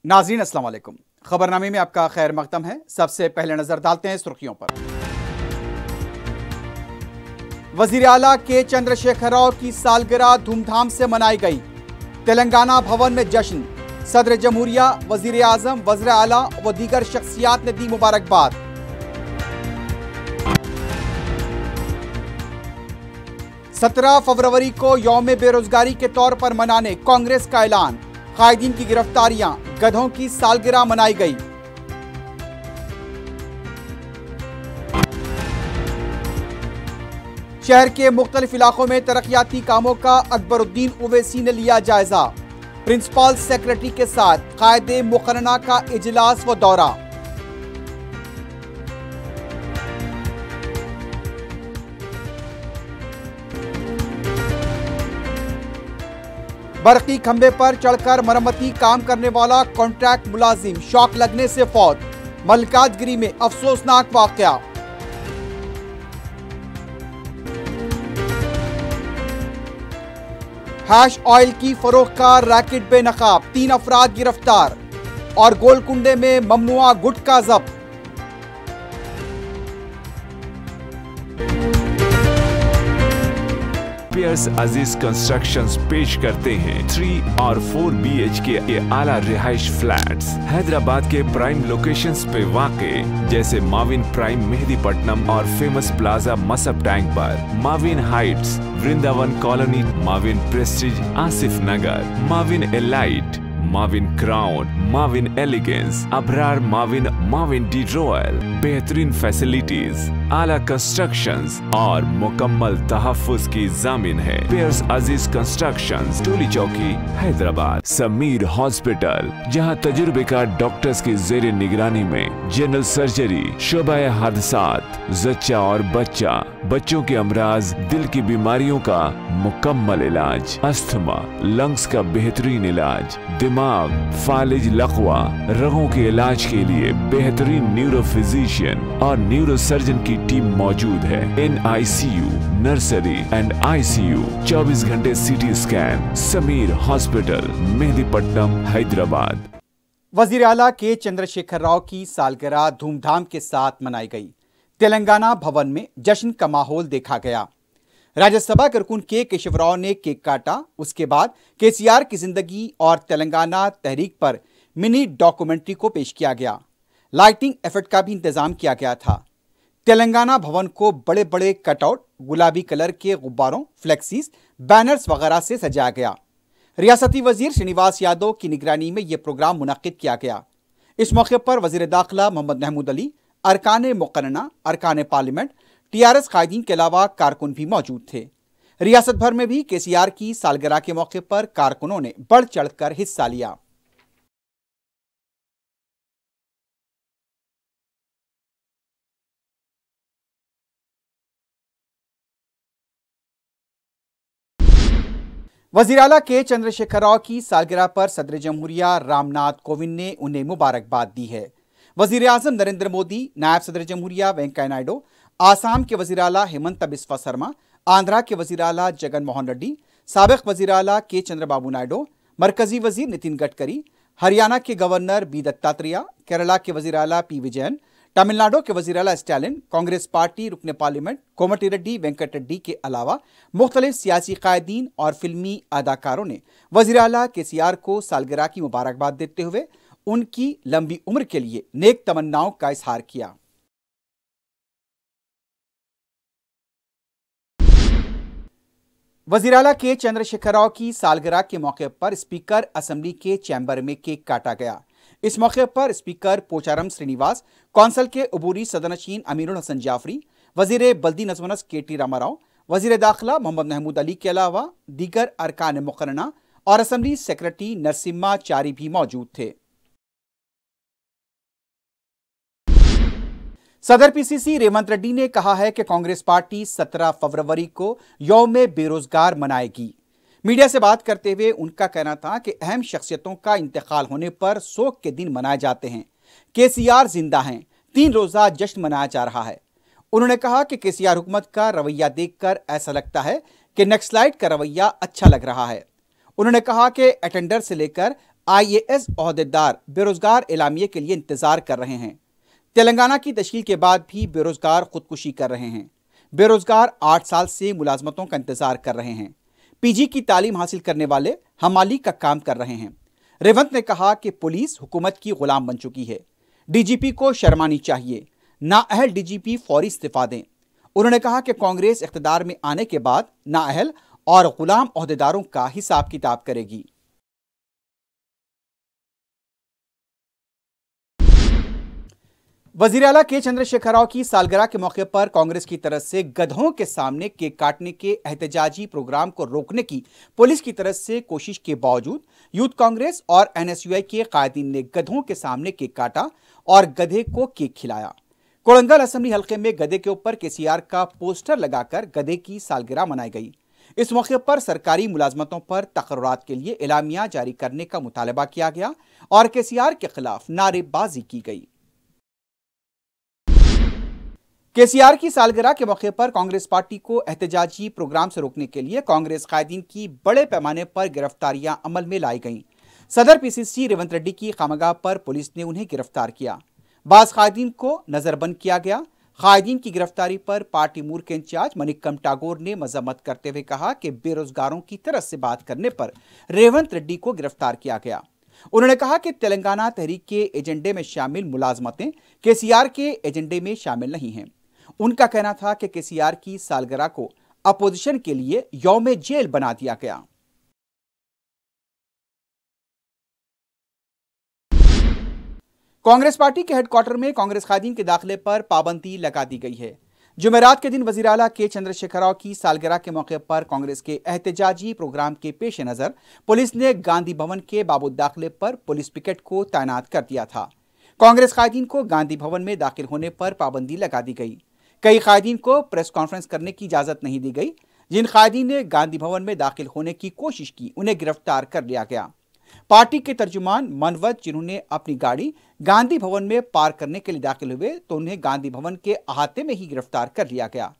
नाज़रीन अस्सलाम वालेकुम। खबरनामे में आपका खैर मकदम है। सबसे पहले नजर डालते हैं सुर्खियों पर। वजीर आला के चंद्रशेखर राव की सालगिरह धूमधाम से मनाई गई। तेलंगाना भवन में जश्न, सदर जमहूरिया, वजीर आजम, वज़ीर आला व दीगर शख्सियात ने दी मुबारकबाद। सत्रह फरवरी को यौम बेरोजगारी के तौर पर मनाने कांग्रेस का ऐलान। कायदीन की गिरफ्तारियां, गधों की सालगिरह मनाई गई। शहर के मुख्तलिफ इलाकों में तरक्याती कामों का अकबरुद्दीन ओवैसी ने लिया जायजा। प्रिंसिपल सेक्रेटरी के साथ कायदे मुकर्रना का इजलास व दौरा। बरकी खंबे पर चढ़कर मरम्मती काम करने वाला कॉन्ट्रैक्ट मुलाजिम शॉक लगने से फौत। मल्काजगिरी में अफसोसनाक वाकया। हैश ऑयल की फरोख्त का रैकेट बेनकाब, 3 अफराद गिरफ्तार। और गोलकुंडे में ममनुआ गुटखा जब्त। पियर्स अजीज कंस्ट्रक्शंस पेश करते हैं 3 और 4 BHK के आला रिहाइश फ्लैट्स हैदराबाद के प्राइम लोकेशंस पे वाक़े, जैसे माविन प्राइम मेहदीपट्टनम और फेमस प्लाजा मसब टैंक पर, Mavin heights Vrindavan colony, Mavin prestige Asif Nagar, Mavin elite, Mavin crown, Mavin elegance, Abrar Mavin, Mavin de royal. बेहतरीन फैसिलिटीज, आला कंस्ट्रक्शंस और मुकम्मल तहफ्फुज की जामिन है। पियर्स अजीज कंस्ट्रक्शंस, टोली चौकी, हैदराबाद। समीर हॉस्पिटल, जहां तजुर्बेकार डॉक्टर्स की जेर निगरानी में जनरल सर्जरी, शोबा हादसात, जच्चा और बच्चा, बच्चों के अमराज, दिल की बीमारियों का मुकम्मल इलाज, अस्थमा, लंग्स का बेहतरीन इलाज, दिमाग, फालिज, लकवा, रगों के इलाज के लिए बेहतरीन न्यूरो फिजिशियन और न्यूरो सर्जन की टीम मौजूद है। NICU, नर्सरी एंड ICU, 24 घंटे CT scan. Sameer hospital, Mehdipatnam, Hyderabad. वजीर आला के चंद्रशेखर राव की सालगिरह धूमधाम के साथ मनाई गई। तेलंगाना भवन में जश्न का माहौल देखा गया। राज्यसभा कारकुन के केशव राव ने केक काटा। उसके बाद KCR की जिंदगी और तेलंगाना तहरीक पर मिनी डॉक्यूमेंट्री को पेश किया गया। लाइटिंग इफेक्ट का भी इंतजाम किया गया था। तेलंगाना भवन को बड़े बड़े कटआउट, गुलाबी कलर के गुब्बारों, फ्लेक्सीज, बैनर्स वगैरह से सजाया गया। रियासती वजीर श्रीनिवास यादव की निगरानी में यह प्रोग्राम मुनक्किद किया गया। इस मौके पर वजीर दाखिला मोहम्मद महमूद अली, अरकान मुकर्रना, अरकान पार्लियामेंट, TRS कायदीन के अलावा कारकुन भी मौजूद थे। रियासत भर में भी KCR की सालगिरह के मौके पर कारकुनों ने बढ़ चढ़कर हिस्सा लिया। वजीर आला के चंद्रशेखर राव की सालगिरह पर सदर जमहूरिया रामनाथ कोविंद ने उन्हें मुबारकबाद दी है। वजीर आजम नरेंद्र मोदी, नायब सदर जमहूरिया वेंकैया नायडू, आसाम के वजीर आला हेमंत बिस्वा शर्मा, आंध्रा के वजीर आला जगन मोहन रेड्डी, साबिक वजीर आला के चंद्रबाबू नायडू, मरकजी वजीर नितिन गडकरी, हरियाणा के गवर्नर बी दत्तात्रेय, केरला के वजीर आला P विजयन, तमिलनाडु के वजीर आला स्टालिन, कांग्रेस पार्टी रुकने पार्लियामेंट कोमटी रेड्डी वेंकट रेड्डी के अलावा मुख्तलिफ सियासी कायदीन और फिल्मी अदाकारों ने वजीर आला KCR को सालगिरह की मुबारकबाद देते हुए उनकी लंबी उम्र के लिए नेक तमन्नाओं का इजहार किया। वजीर आला के चंद्रशेखर राव की सालगिरह के मौके पर स्पीकर असेंबली के चैम्बर में केक काटा गया। इस मौके पर स्पीकर पोचारम श्रीनिवास, कौंसल के अबूरी सदनशीन अमीरुल हसन जाफरी, वजीर बल्दी नज़्म KT रामाराव, वजीर दाखिला मोहम्मद महमूद अली के अलावा दीगर अरकान मुकर्रना और असेंबली सेक्रेटरी नरसिम्हा चारी भी मौजूद थे। सदर PCC रेवंत रेड्डी ने कहा है कि कांग्रेस पार्टी 17 फरवरी को यौम बेरोजगार मनाएगी। मीडिया से बात करते हुए उनका कहना था कि अहम शख्सियतों का इंतकाल होने पर शोक के दिन मनाए जाते हैं। KCR जिंदा हैं, 3 रोजा जश्न मनाया जा रहा है। उन्होंने कहा कि KCR हुकूमत का रवैया देखकर ऐसा लगता है कि नक्सलाइट का रवैया अच्छा लग रहा है। उन्होंने कहा कि अटेंडर से लेकर IAS ओहदेदार बेरोजगार एलामिये के लिए इंतजार कर रहे हैं। तेलंगाना की तश्कील के बाद भी बेरोजगार खुदकुशी कर रहे हैं। बेरोजगार 8 साल से मुलाजमतों का इंतजार कर रहे हैं। PG की तालीम हासिल करने वाले हमाली का काम कर रहे हैं। रेवंत ने कहा कि पुलिस हुकूमत की गुलाम बन चुकी है। DGP को शर्मानी चाहिए, नाअहल DGP फौरी इस्तीफा दें। उन्होंने कहा कि कांग्रेस इख्तिदार में आने के बाद नाअहल और गुलाम ओहदेदारों का हिसाब किताब करेगी। वजीर आला के चंद्रशेखर राव की सालगिरह के मौके पर कांग्रेस की तरफ से गधों के सामने केक काटने के एहतजाजी प्रोग्राम को रोकने की पुलिस की तरफ से कोशिश के बावजूद यूथ कांग्रेस और NSUI के कायदीन ने गधों के सामने केक काटा और गधे को केक खिलाया। कोड़ंगल असेंबली हल्के में गधे के ऊपर KCR का पोस्टर लगाकर गधे की सालगिरह मनाई गई। इस मौके पर सरकारी मुलाजमतों पर तकर्रुरात के लिए एलामिया जारी करने का मुतालबा किया गया और KCR के खिलाफ नारेबाजी की गई। KCR की सालगिरह के मौके पर कांग्रेस पार्टी को एहतजाजी प्रोग्राम से रोकने के लिए कांग्रेस कायदीन की बड़े पैमाने पर गिरफ्तारियां अमल में लाई गईं। सदर PCC रेवंत रेड्डी की खामगाह पर पुलिस ने उन्हें गिरफ्तार किया। बाज कायदीन को नजरबंद किया गया। कायदीन की गिरफ्तारी पर पार्टी मूर के इंचार्ज मनिक्कम टागोर ने मजम्मत करते हुए कहा कि बेरोजगारों की तरफ से बात करने पर रेवंत रेड्डी को गिरफ्तार किया गया। उन्होंने कहा कि तेलंगाना तहरीक के एजेंडे में शामिल मुलाजमतें KCR के एजेंडे में शामिल नहीं हैं। उनका कहना था कि KCR की सालगिरह को अपोजिशन के लिए यौम जेल बना दिया गया। कांग्रेस पार्टी के हेडक्वार्टर में कांग्रेस कायदीन के दाखिले पर पाबंदी लगा दी गई है। जुमेरात के दिन वजीर आला के चंद्रशेखर राव की सालगिरह के मौके पर कांग्रेस के एहतजाजी प्रोग्राम के पेश नजर पुलिस ने गांधी भवन के बाबूद दाखिले पर पुलिस पिकेट को तैनात कर दिया था। कांग्रेस कायदीन को गांधी भवन में दाखिल होने पर पाबंदी लगा दी गई। कई कायदीन को प्रेस कॉन्फ्रेंस करने की इजाजत नहीं दी गई। जिन कायदीन ने गांधी भवन में दाखिल होने की कोशिश की उन्हें गिरफ्तार कर लिया गया। पार्टी के तर्जुमान मनवत जिन्होंने अपनी गाड़ी गांधी भवन में पार्क करने के लिए दाखिल हुए तो उन्हें गांधी भवन के अहाते में ही गिरफ्तार कर लिया गया।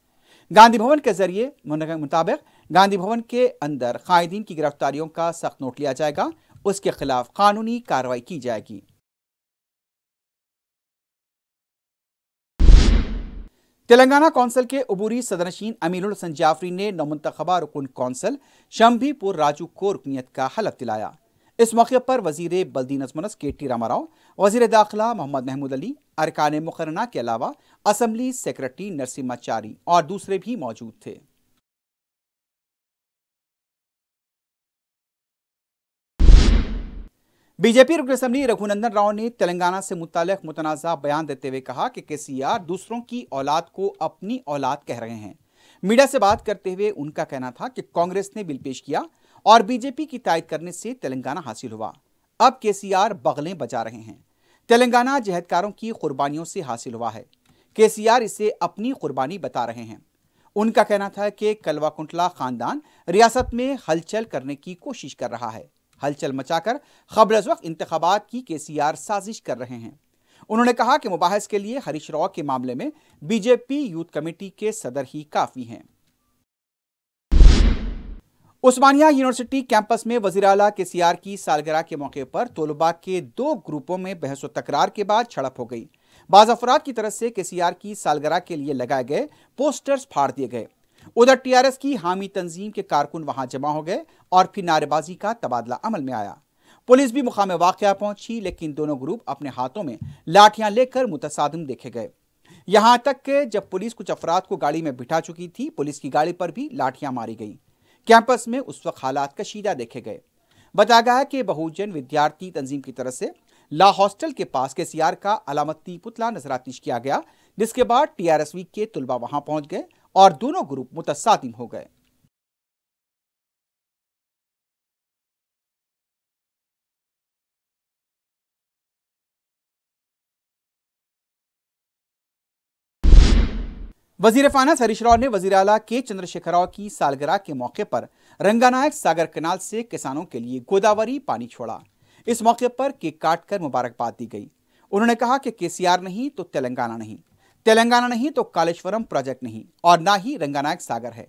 गांधी भवन के जरिए मुताबिक गांधी भवन के अंदर कायदीन की गिरफ्तारियों का सख्त नोट लिया जाएगा, उसके खिलाफ कानूनी कार्रवाई की जाएगी। तेलंगाना कौंसिल के अबूरी सदरनशीन अमीनुल हसन जाफरी ने नौमुंतखबा रुकन कौंसिल शंभीपुर राजू को रुकनीत का हलफ दिलाया। इस मौके पर वजीर बल्दी नज़्म KT रामाराव, वजीर दाखिला मोहम्मद महमूद अली, अरकान मुकर्रना के अलावा असम्बली सेक्रेटरी नरसिम्हाचारी और दूसरे भी मौजूद थे। बीजेपी रुकन असम्बली रघुनंदन राव ने तेलंगाना से मुताल्लिक मुतनाज़ा बयान देते हुए कहा कि KCR दूसरों की औलाद को अपनी औलाद कह रहे हैं। मीडिया से बात करते हुए उनका कहना था कि कांग्रेस ने बिल पेश किया और बीजेपी की तायद करने से तेलंगाना हासिल हुआ। अब KCR बगलें बजा रहे हैं। तेलंगाना जहदकारों की कुर्बानियों से हासिल हुआ है। KCR इसे अपनी कुर्बानी बता रहे हैं। उनका कहना था कि कलवाकुंटला खानदान रियासत में हलचल करने की कोशिश कर रहा है। हलचल मचाकर क़ब्ल-अज़-वक़्त इंतखाबात की KCR साजिश कर रहे हैं। उन्होंने कहा कि मुबाहिस के लिए हरीश राव के मामले में बीजेपी यूथ कमेटी के सदर ही काफी हैं। उस्मानिया यूनिवर्सिटी कैंपस में वज़ीर आला KCR की सालगिरह के मौके पर तलबा के 2 ग्रुपों में बहस व तकरार के बाद झड़प हो गई। बाज़ अफराद की तरफ से KCR की सालगिरह के लिए लगाए गए पोस्टर्स फाड़ दिए गए। उधर TRS की हामी तंजीम के कारकुन वहां जमा हो गए और फिर नारेबाजी का तबादला अमल में आया। पुलिस भी मुकाम वाक़या पहुंची, लेकिन दोनों ग्रुप अपने हाथों में लाठियां लेकर मुतसादिम देखे गए। यहां तक कि जब पुलिस कुछ अफराद को गाड़ी में बिठा चुकी थी, पुलिस की गाड़ी पर भी लाठियां मारी गई। कैंपस में उस वक्त हालात कशीदा देखे गए। बताया गया है कि बहुजन विद्यार्थी तंजीम की तरफ से ला हॉस्टल के पास KCR का अलामती पुतला नजरातिश किया गया, जिसके बाद TRSV के तुलबा वहां पहुंच गए और दोनों ग्रुप मुतसादिम हो गए। वजीर फाइनेंस हरीश राव ने वजीर आला के चंद्रशेखर राव की सालगिरह के मौके पर रंगानायक सागर कैनाल से किसानों के लिए गोदावरी पानी छोड़ा। इस मौके पर केक काटकर मुबारकबाद दी गई। उन्होंने कहा कि KCR नहीं तो तेलंगाना नहीं, तेलंगाना नहीं तो कालेश्वरम प्रोजेक्ट नहीं और ना ही रंगानायक सागर है।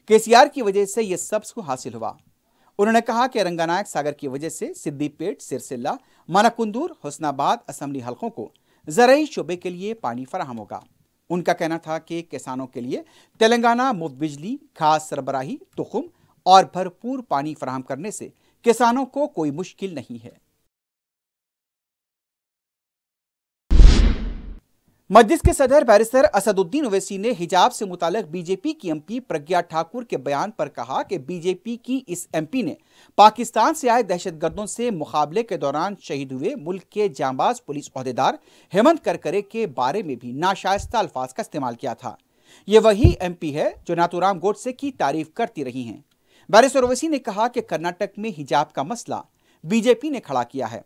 KCR की वजह से यह सब हासिल हुआ। उन्होंने कहा कि रंगानायक सागर की वजह से सिद्दीपेट, सिरसिल्ला, मानाकुंदूर, हुस्नाबाद असेंबली हलकों को ज़राई शोबे के लिए पानी फराहम होगा। उनका कहना था कि किसानों के लिए तेलंगाना मुफ्त बिजली, खास सरबराही, तुखुम और भरपूर पानी फराहम करने से किसानों को कोई मुश्किल नहीं है। मजलिस के सदर बैरिस्टर असदुद्दीन ओवैसी ने हिजाब से मुताल्लिक बीजेपी की एमपी प्रज्ञा ठाकुर के बयान पर कहा कि बीजेपी की इस एमपी ने पाकिस्तान से आए दहशतगर्दों से मुकाबले के दौरान शहीद हुए मुल्क के जांबाज पुलिस ओहदेदार हेमंत करकरे के बारे में भी नाशाइस्ता अल्फाज का इस्तेमाल किया था। ये वही एमपी है जो नाथूराम गोडसे की तारीफ करती रही हैं। बैरिस्टर ओवैसी ने कहा कि कर्नाटक में हिजाब का मसला बीजेपी ने खड़ा किया है।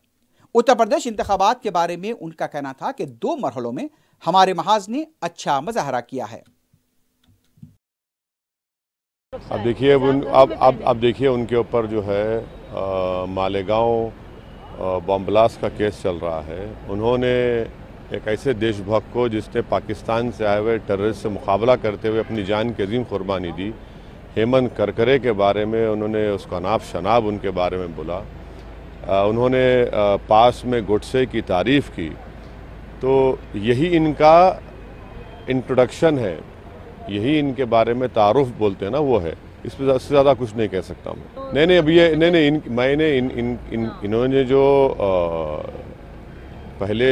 उत्तर प्रदेश इंतखाबात के बारे में उनका कहना था कि 2 मरहलों में हमारे महाज ने अच्छा मुजाहरा किया है। अब देखिए अब देखिए उनके ऊपर जो है मालेगांव बॉम्ब ब्लास्ट का केस चल रहा है। उन्होंने एक ऐसे देशभक्त को जिसने पाकिस्तान से आए हुए टेररिस्ट से मुकाबला करते हुए अपनी जान की अजीम कुर्बानी दी, हेमंत करकरे के बारे में उन्होंने उसका नाब शनाब उनके बारे में बोला। उन्होंने पास में गोडसे की तारीफ़ की। तो यही इनका इंट्रोडक्शन है, यही इनके बारे में तारुफ बोलते हैं ना, वो है। इससे ज़्यादा कुछ नहीं कह सकता मैं। नहीं अभी ये मैंने इन्होंने जो पहले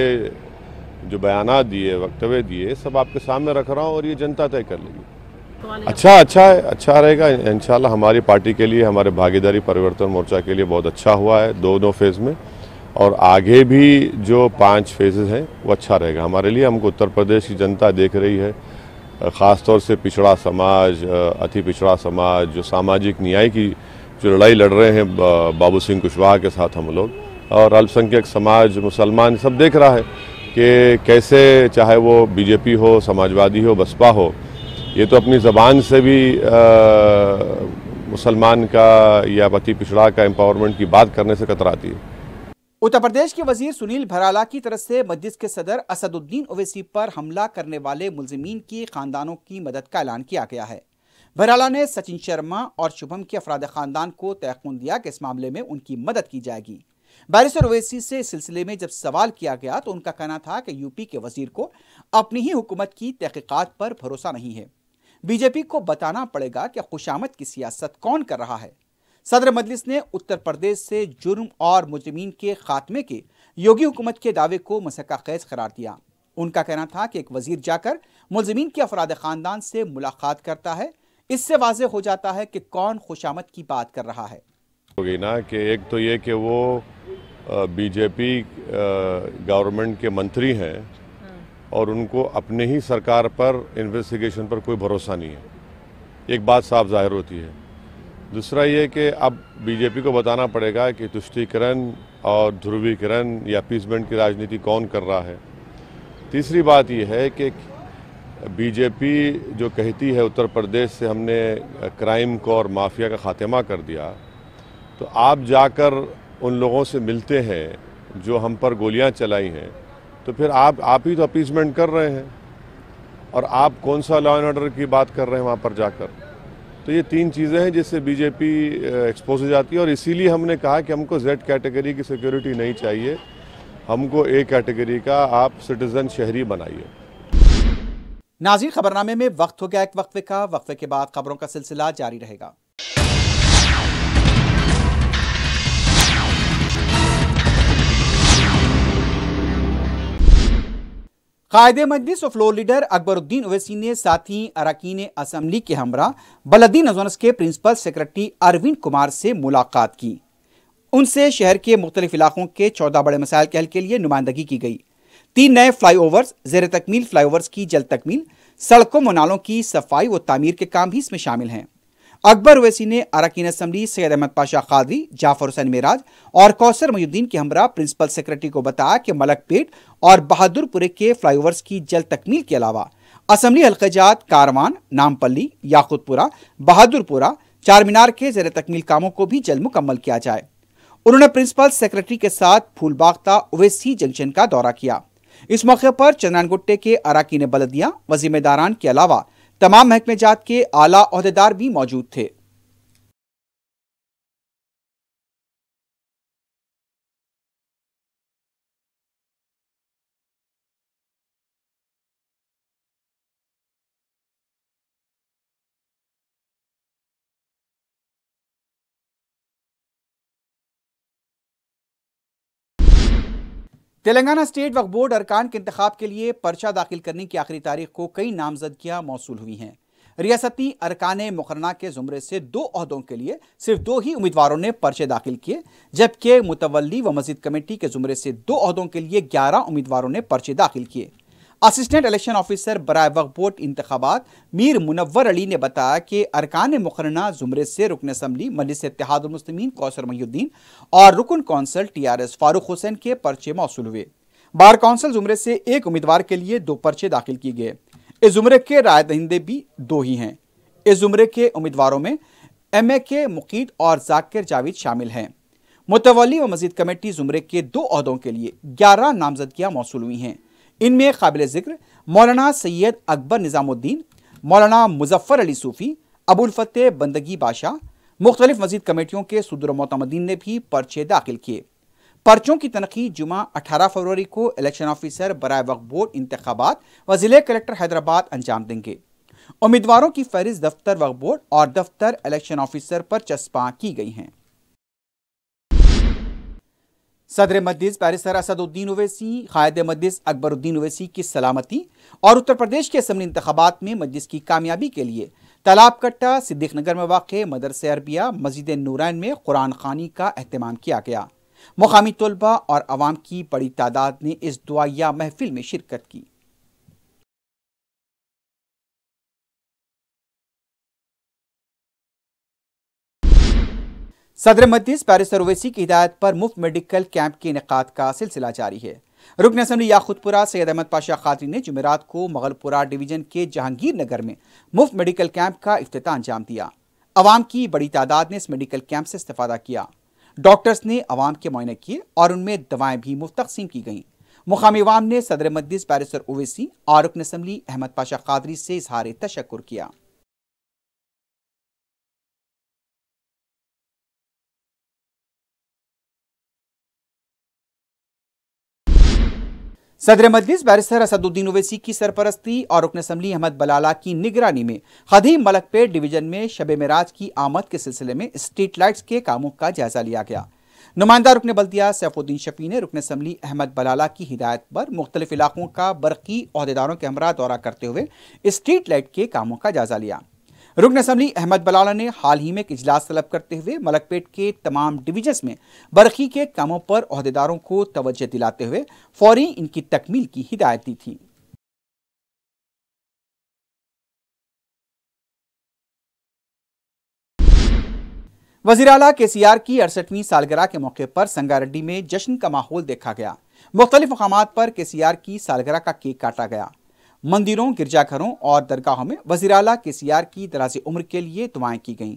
जो बयानात दिए, वक्तव्य दिए, सब आपके सामने रख रहा हूँ और ये जनता तय कर लेगी। अच्छा रहेगा इंशाल्लाह। हमारी पार्टी के लिए, हमारे भागीदारी परिवर्तन मोर्चा के लिए बहुत अच्छा हुआ है दोनों फेज़ में, और आगे भी जो 5 फेजेस हैं वो अच्छा रहेगा हमारे लिए। हमको उत्तर प्रदेश की जनता देख रही है, ख़ास तौर से पिछड़ा समाज, अति पिछड़ा समाज, जो सामाजिक न्याय की जो लड़ाई लड़ रहे हैं बाबू सिंह कुशवाहा के साथ हम लोग, और अल्पसंख्यक समाज, मुसलमान, सब देख रहा है कि कैसे, चाहे वो बीजेपी हो, समाजवादी हो, बसपा हो, ये तो अपनी ज़बान से भी मुसलमान का या अति पिछड़ा का एम्पावरमेंट की बात करने से कतराती है। उत्तर प्रदेश के वजीर सुनील भराला की तरफ से मजलिस के सदर असदुद्दीन ओवैसी पर हमला करने वाले मुलजिमीन की खानदानों की मदद का ऐलान किया गया है। भराला ने सचिन शर्मा और शुभम के अफराद खानदान को तयक़ुन दिया कि इस मामले में उनकी मदद की जाएगी। बैरिस्टर ओवैसी से इस सिलसिले में जब सवाल किया गया तो उनका कहना था कि यूपी के वजीर को अपनी ही हुकूमत की तहकीकात पर भरोसा नहीं है। बीजेपी को बताना पड़ेगा कि खुशामद की सियासत कौन कर रहा है। सदर मजलिस ने उत्तर प्रदेश से जुर्म और मुजरिमीन के खात्मे के योगी हुकूमत के दावे को मसक्का खैज करार दिया। उनका कहना था कि एक वजीर जाकर मुजरिमीन के अफराद खानदान से मुलाकात करता है, इससे वाज़ेह हो जाता है कि कौन खुशामद की बात कर रहा है। हो गई ना कि एक तो ये कि वो बीजेपी गवर्नमेंट के मंत्री हैं और उनको अपने ही सरकार पर इन्वेस्टिगेशन पर कोई भरोसा नहीं है, एक बात साफ जाहिर होती है। दूसरा ये कि अब बीजेपी को बताना पड़ेगा कि तुष्टीकरण और ध्रुवीकरण या अपीसमेंट की राजनीति कौन कर रहा है। तीसरी बात यह है कि बीजेपी जो कहती है उत्तर प्रदेश से हमने क्राइम को और माफिया का खात्मा कर दिया, तो आप जाकर उन लोगों से मिलते हैं जो हम पर गोलियां चलाई हैं, तो फिर आप ही तो अपीसमेंट कर रहे हैं, और आप कौन सा लॉ एंड ऑर्डर की बात कर रहे हैं वहाँ पर जाकर। तो ये 3 चीज़ें हैं जिससे बीजेपी एक्सपोज हो जाती है, और इसीलिए हमने कहा कि हमको Z कैटेगरी की सिक्योरिटी नहीं चाहिए, हमको A कैटेगरी का आप सिटीजन शहरी बनाइए। नाज़रीन, खबरनामे में वक्त हो गया एक वक्फे का। वक्फे के बाद खबरों का सिलसिला जारी रहेगा। कायदे मजलिस और फ्लोर लीडर अकबरुद्दीन ओवैसी ने साथी अरकान असम्बली के हमरा बलदी नजोनस के प्रिंसिपल सेक्रेटरी अरविंद कुमार से मुलाकात की। उनसे शहर के मुख्तलिफ इलाकों के 14 बड़े मसाइल के हल के लिए नुमाइंदगी की गई। 3 नए फ्लाईओवर्स, ज़ेर तकमील फ्लाईओवर्स की जल्द तकमील, सड़कों व नालों की सफाई व तामीर के काम भी इसमें शामिल हैं। अकबर ओवैसी ने अरकान असम्बली सैयद अहमद पाशा कादरी, जाफर हुसैन मेराज और कौसर मोहिउद्दीन के हमरा प्रिंसिपल सेक्रेटरी को बताया कि मलकपेट और बहादुरपुरे के फ्लाईओवर्स की जल्द तकमील के अलावा असम्बली हल्काजात कारवान, नामपल्ली, याकूतपुरा, बहादुरपुरा, चार मीनार के ज़ेर तकमील कामों को भी जल्द मुकम्मल किया जाए। उन्होंने प्रिंसिपल सेक्रेटरी के साथ फूलबागता ओवैसी जंक्शन का दौरा किया। इस मौके पर चंद्रानगुट्टे के अरकान बलदिया व जिम्मेदारान के अलावा तमाम महकमे जात के आला ओहदेदार भी मौजूद थे। तेलंगाना स्टेट वक्फ बोर्ड अरकान के इंतखाब के लिए पर्चा दाखिल करने की आखिरी तारीख को कई नामजदगियां मौसूल हुई हैं। रियासती अरकान मुकर्रना के जुमरे से 2 ओहदों के लिए सिर्फ 2 ही उम्मीदवारों ने पर्चे दाखिल किए, जबकि मुतवल्ली व मस्जिद कमेटी के जुमरे से 2 ओहदों के लिए 11 उम्मीदवारों ने पर्चे दाखिल किए। असिस्टेंट इलेक्शन ऑफिसर बराए वक्फ बोर्ड इंतखाबात मीर मुनव्वर अली ने बताया कि अरकान मुकर्रना जुमरे से रुकन असम्बली मजलिस इत्तेहादुल मुस्लिमीन कौसर महिउद्दीन और रुकन कौंसल TRS फारूक हुसैन के पर्चे मौसूल हुए। बार कौंसल जुमरे से 1 उम्मीदवार के लिए 2 पर्चे दाखिल किए गए। इस जुमरे के राय दहिंदे भी 2 ही हैं। इस जुमरे के उम्मीदवारों में MA के मुकीद और जाकिर जावेद शामिल हैं। मुतवल्ली व मस्जिद कमेटी जुमरे के 2 ओहदों के लिए 11 नामजदगियां मौसूल हुई हैं। इनमें काबिल जिक्र मौलाना सैयद अकबर निजामुद्दीन, मौलाना मुजफ्फर अली सूफी, अबुल फतेह बंदगी बादशाह, मुख्तलिफ मस्जिद कमेटियों के सदर मोतमदीन ने भी पर्चे दाखिल किए। पर्चों की तनकीद जुमा 18 फरवरी को इलेक्शन ऑफिसर बराए वक्फ बोर्ड इंतखाबात व जिले कलेक्टर हैदराबाद अंजाम देंगे। उम्मीदवारों की फहरिस्त दफ्तर वक्फ बोर्ड और दफ्तर इलेक्शन ऑफिसर पर चस्पा की गई हैं। सदर मजलिस बैरिस्टर असदुद्दीन ओवैसी, कायद मजलिस अकबरुद्दीन ओवैसी की सलामती और उत्तर प्रदेश के असम्बली इंतखाबात में मजलिस की कामयाबी के लिए तालाब कट्टा सिद्दीक नगर में वाक़ मदरसे अरबिया मस्जिद नूरैन में कुरान ख़वानी का एहतमाम किया गया। मुकामी तलबा और अवाम की बड़ी तादाद ने इस दुआया महफिल में शिरकत की। सदर मजलिस बैरिस्टर ओवैसी की हिदायत पर मुफ्त मेडिकल कैंप के इनेकाद का सिलसिला जारी है। रुकन असम्बली याखुतपुरा सैयद अहमद पाशा खादरी ने जुमेरात को मगलपुरा डिवीजन के जहांगीर नगर में मुफ्त मेडिकल कैंप का इफ्तिताह अंजाम दिया। अवाम की बड़ी तादाद ने इस मेडिकल कैंप से इस्तेफादा किया। डॉक्टर्स ने अवाम के मुआयने किए और उनमें दवाएं भी मुफ्त तकसीम की गईं। मुकामी अवाम ने सदर मजलिस बैरिस्टर ओवैसी और रुकन असम्बली अहमद पाशा खादरी से इजहार तशक्कुर किया। सदर मजलिस बैरिस्टर असदुद्दीन ओवैसी की सरपरस्ती और रुकन असम्बली अहमद बलाला की निगरानी में खदीम मलकपेट डिवीजन में शब मेराज की आमद के सिलसिले में स्ट्रीट लाइट्स के कामों का जायजा लिया गया। नुमाइंदा रुकन बल्दिया सैफुद्दीन शफी ने रुकन असम्बली अहमद बलाला की हिदायत पर मुख्तलिफ इलाकों का बरकी ओहदेदारों के हमरा दौरा करते हुए स्ट्रीट लाइट के कामों का जायजा लिया। रुकन असम्बली अहमद बलाला ने हाल ही में एक इजलास तलब करते हुए मलकपेट के तमाम डिवीजन्स में बरकी के कामों पर ओहदेदारों को तवज्जो दिलाते हुए फौरी इनकी तकमील की हिदायत दी थी। वज़ीर आला KCR की 68वीं सालगिरह के मौके पर संगारेड्डी में जश्न का माहौल देखा गया। मुख्तलिफ मकामात पर KCR की सालगिरह का केक काटा गया। मंदिरों, गिरजाघरों और दरगाहों में वज़ीर आला KCR की दराज़े उम्र के लिए दुआएं की गईं।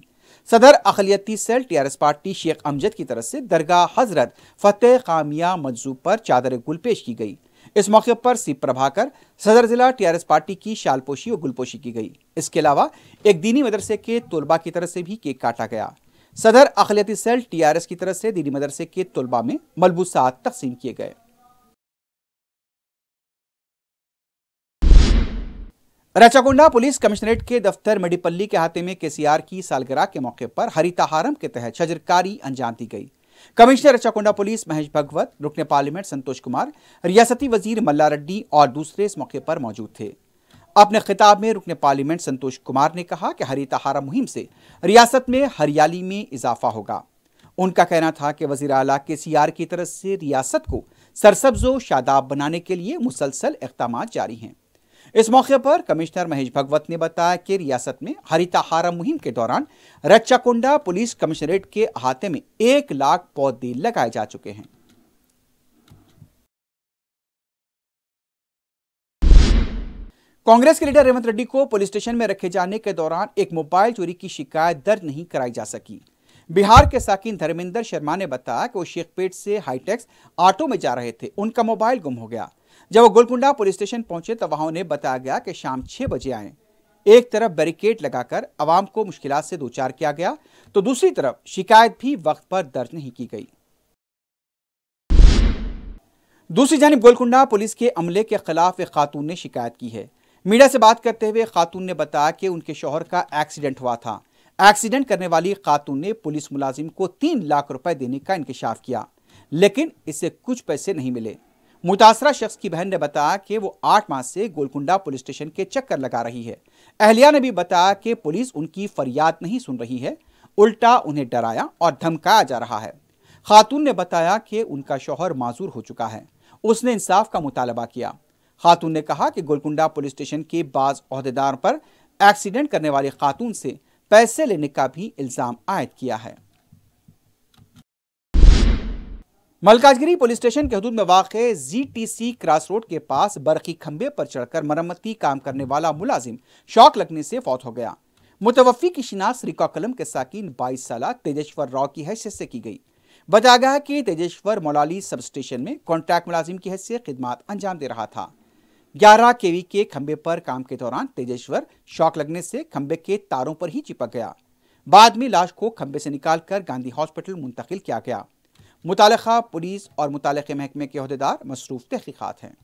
सदर अक़लियती cell TRS party Sheikh Amjad की तरफ से दरगाह हजरत फ़तेह कामिया मजजूब पर चादर गुल पेश की गई। इस मौके पर सीप प्रभाकर सदर जिला TRS पार्टी की शालपोशी और गुलपोशी की गई। इसके अलावा एक दीनी मदरसे के तलबा की तरफ से भी केक काटा गया। सदर अक़लियती सेल TRS की तरफ से दीनी मदरसे के तलबा में मलबूसात तक़सीम किए गए। रचाकोंडा पुलिस कमिश्नरेट के दफ्तर मेडीपल्ली के अहाते में KCR की सालगिरह के मौके पर हरिताहारम के तहत शजरकारी अंजाम दी गई। कमिश्नर रचाकोंडा पुलिस महेश भगवत, रुकने पार्लियामेंट संतोष कुमार, रियासती वजीर मल्ला रेड्डी और दूसरे इस मौके पर मौजूद थे। अपने खिताब में रुकने पार्लियामेंट संतोष कुमार ने कहा कि हरिताहारम मुहिम से रियासत में हरियाली में इजाफा होगा। उनका कहना था कि वज़ीर आला KCR की तरफ से रियासत को सरसब्ज़ो शादाब बनाने के लिए मुसलसल इक़दाम जारी हैं। इस मौके पर कमिश्नर महेश भगवत ने बताया कि रियासत में हरिताहारम मुहिम के दौरान रचाकोंडा पुलिस कमिश्नरेट के अहाते में 1 लाख पौधे लगाए जा चुके हैं। कांग्रेस के लीडर रेवंत रेड्डी को पुलिस स्टेशन में रखे जाने के दौरान एक मोबाइल चोरी की शिकायत दर्ज नहीं कराई जा सकी। बिहार के साकिन धर्मेंद्र शर्मा ने बताया कि वो शेखपेट से हाईटेक्स ऑटो में जा रहे थे, उनका मोबाइल गुम हो गया। जब वो गोलकुंडा पुलिस स्टेशन पहुंचे तो वहां उन्हें बताया गया कि शाम 6 बजे आए। एक तरफ बैरिकेड लगाकर आवाम को मुश्किलात से दो चार किया गया तो दूसरी तरफ शिकायत भी वक्त पर दर्ज नहीं की गई। दूसरी जानिब गोलकुंडा पुलिस के अमले के खिलाफ एक खातून ने शिकायत की है। मीडिया से बात करते हुए खातून ने बताया कि उनके शौहर का एक्सीडेंट हुआ था। एक्सीडेंट करने वाली खातून ने पुलिस मुलाजिम को 3 लाख रुपए देने का इंकशाफ किया, लेकिन इससे कुछ पैसे नहीं मिले। मुतासरा शख्स की बहन ने बताया कि वो 8 माह से गोलकुंडा पुलिस स्टेशन के चक्कर लगा रही है। अहलिया ने भी बताया कि पुलिस उनकी फरियाद नहीं सुन रही है, उल्टा उन्हें डराया और धमकाया जा रहा है। खातून ने बताया कि उनका शौहर माजूर हो चुका है, उसने इंसाफ का मुतालबा किया। खातून ने कहा कि गोलकुंडा पुलिस स्टेशन के बाज ओहदेदार पर एक्सीडेंट करने वाली खातून से पैसे लेने का भी इल्जाम आयद किया है। मलकाजगिरी पुलिस स्टेशन के हदूद में वाक़े जीटीसी क्रॉस रोड के पास बरकी खंबे पर चढ़कर मरम्मती काम करने वाला मुलाजिम शॉक लगने से फौत हो गया। मुतवफ़्फ़ी की शिनाख्त श्रीकाकुलम के साकिन 22 साला तेजेश्वर राव की हैसियत से की गई। बताया गया कि तेजेश्वर मौलाली सब स्टेशन में कॉन्ट्रैक्ट मुलाजिम की हैसियत खिदमत अंजाम दे रहा था। 11 केवी के खंबे पर काम के दौरान तेजेश्वर शॉक लगने से खंबे के तारों पर ही चिपक गया। बाद में लाश को खंबे से निकालकर गांधी हॉस्पिटल मुंतकिल किया गया। मुतालिका पुलिस और मुतालिके महकमे के ओहदेदार मसरूफ तहकीकात हैं।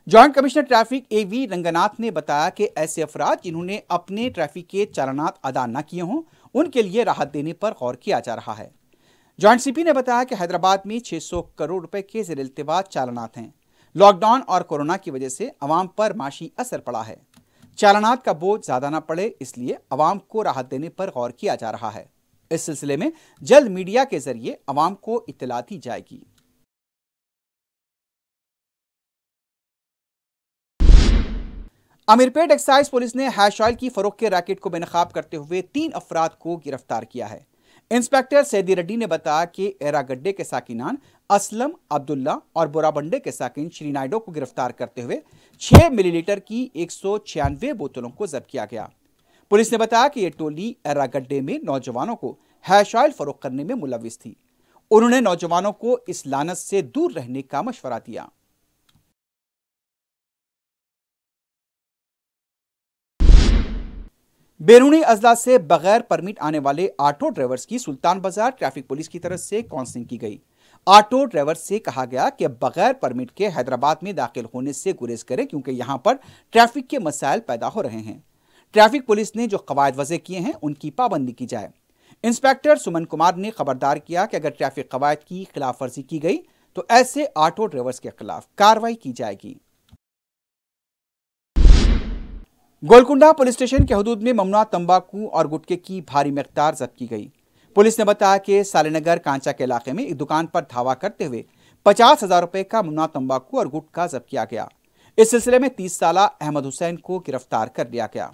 जॉइंट कमिश्नर ट्रैफिक एवी रंगनाथ ने बताया कि ऐसे अफराद जिन्होंने अपने ट्रैफिक के चालानात अदा न किए हों, उनके लिए राहत देने पर गौर किया जा रहा है। जॉइंट सीपी ने बताया कि हैदराबाद में 600 करोड़ रुपए के ज़ेर-ए-इल्तिवा चालानात हैं। लॉकडाउन और कोरोना की वजह से अवाम पर माशी असर पड़ा है। चालानात का बोझ ज्यादा न पड़े, इसलिए अवाम को राहत देने पर गौर किया जा रहा है। इस सिलसिले में जल्द मीडिया के जरिए अवाम को इत्तला दी जाएगी। अमीरपेट एक्साइज पुलिस ने हैश ऑयल की फरोख्त के रैकेट को बेनकाब करते हुए 3 अफराद को गिरफ्तार किया है। इंस्पेक्टर सैदी रेड्डी ने बताया कि एरागड्डे के साकिनान असलम, अब्दुल्ला और बोराबंडे के साकिन श्री नायडू को गिरफ्तार करते हुए 6 मिलीलीटर की 196 बोतलों को जब्त किया गया। पुलिस ने बताया कि यह टोली एरागड्डे में नौजवानों को हैश ऑयल फरोख्त करने में मुलविस थी। उन्होंने नौजवानों को इस लानत से दूर रहने का मशवरा दिया। बैरूनी अजला से बगैर परमिट आने वाले ऑटो ड्राइवर्स की सुल्तान बाजार ट्रैफिक पुलिस की तरफ से काउंसलिंग की गई। ऑटो ड्राइवर्स से कहा गया कि बगैर परमिट के हैदराबाद में दाखिल होने से गुरेज करें, क्योंकि यहां पर ट्रैफिक के मसाइल पैदा हो रहे हैं। ट्रैफिक पुलिस ने जो कवायद वज़े किए हैं उनकी पाबंदी की जाए। इंस्पेक्टर सुमन कुमार ने खबरदार किया कि अगर ट्रैफिक कवायद की खिलाफ वर्जी की गई तो ऐसे ऑटो ड्राइवर्स के खिलाफ कार्रवाई की जाएगी। गोलकुंडा पुलिस स्टेशन के हदूद में ममनुआ तंबाकू और गुटखे की भारी मिक़दार जब्त की गई। पुलिस ने बताया कि सालेनगर कांचा के इलाके में एक दुकान पर धावा करते हुए 50,000 रुपए का ममनुआ तंबाकू और गुटखा जब्त किया गया। इस सिलसिले में 30 साला अहमद हुसैन को गिरफ्तार कर लिया गया।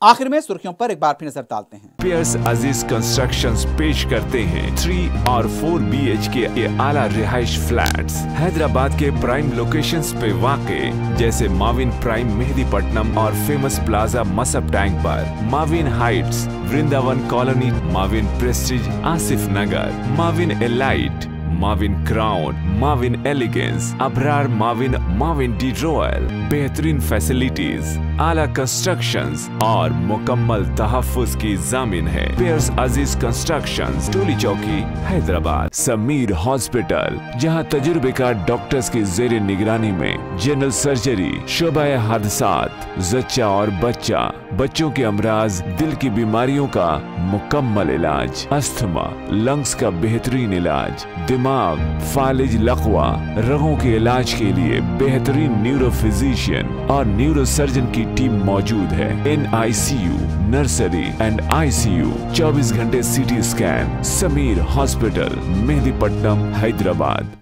आखिर में सुर्खियों पर एक बार फिर नजर डालते हैं। पियर्स अजीज कंस्ट्रक्शंस पेश करते हैं 3 और 4 BHK के आला रिहाइश फ्लैट्स हैदराबाद के प्राइम लोकेशंस पे वाक़े, जैसे माविन प्राइम मेहदीपट्टनम और फेमस प्लाजा मसब टैंक पर, Mavin heights Vrindavan colony, Mavin prestige Asif Nagar, Mavin elite, Mavin crown, Mavin elegance, Abrar Mavin, Mavin de royal, बेहतरीन फैसिलिटीज, आला कंस्ट्रक्शंस और मुकम्मल तहफ्फुज की जामिन है। पियर्स अजीज कंस्ट्रक्शंस, टोली चौकी, हैदराबाद। समीर हॉस्पिटल, जहां तजुर्बेकार डॉक्टर्स की जेर निगरानी में जनरल सर्जरी, शोबा हादसात, जच्चा और बच्चा, बच्चों के अमराज, दिल की बीमारियों का मुकम्मल इलाज, अस्थमा, लंग्स का बेहतरीन इलाज, दिमाग, फालिज, लकवा, रगों के इलाज के लिए बेहतरीन न्यूरो फिजिशियन और न्यूरो सर्जन की टीम मौजूद है। NICU, नर्सरी एंड ICU, 24 घंटे CT scan. Sameer hospital, Mehdipatnam, Hyderabad.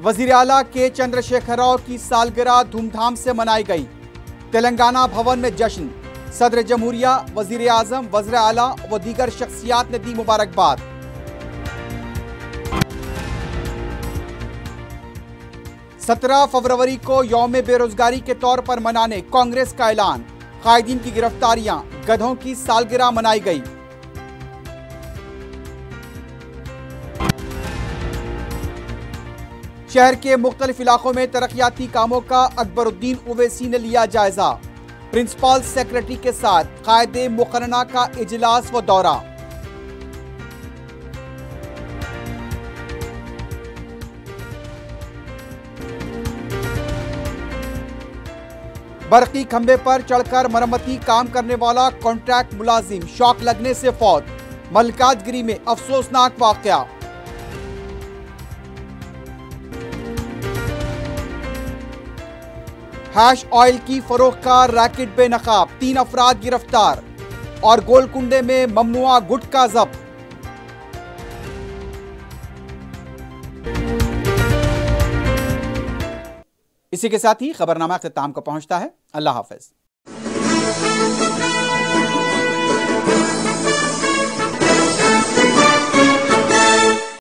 वजीर आला के चंद्रशेखर राव की सालगिरह धूमधाम से मनाई गई। तेलंगाना भवन में जश्न, सदर जमहूरिया, वजीर आजम, वज़ीर आला व दीगर शख्सियात ने दी मुबारकबाद। 17 फरवरी को यौम बेरोजगारी के तौर पर मनाने कांग्रेस का ऐलान। कायदीन की गिरफ्तारियां, गधों की सालगिरह मनाई गई। शहर के मुख्तलिफ इलाकों में तरक्याती कामों का अकबरुद्दीन ओवैसी ने लिया जायजा। प्रिंसिपल सेक्रेटरी के साथ कायदे मुकर्रना का इजलास व दौरा। बरकी खंभे पर चढ़कर मरम्मती काम करने वाला कॉन्ट्रैक्ट मुलाजिम शॉक लगने से फौत। मल्काजगिरी में अफसोसनाक वाकया। हैश ऑयल की फरोख्त का रैकेट बेनकाब, 3 अफराद गिरफ्तार। और गोलकुंडे में ममनुआ गुटखा जब्त। इसी के साथ ही खबरनामा अख्ताम को पहुंचता है। अल्लाह हाफिज।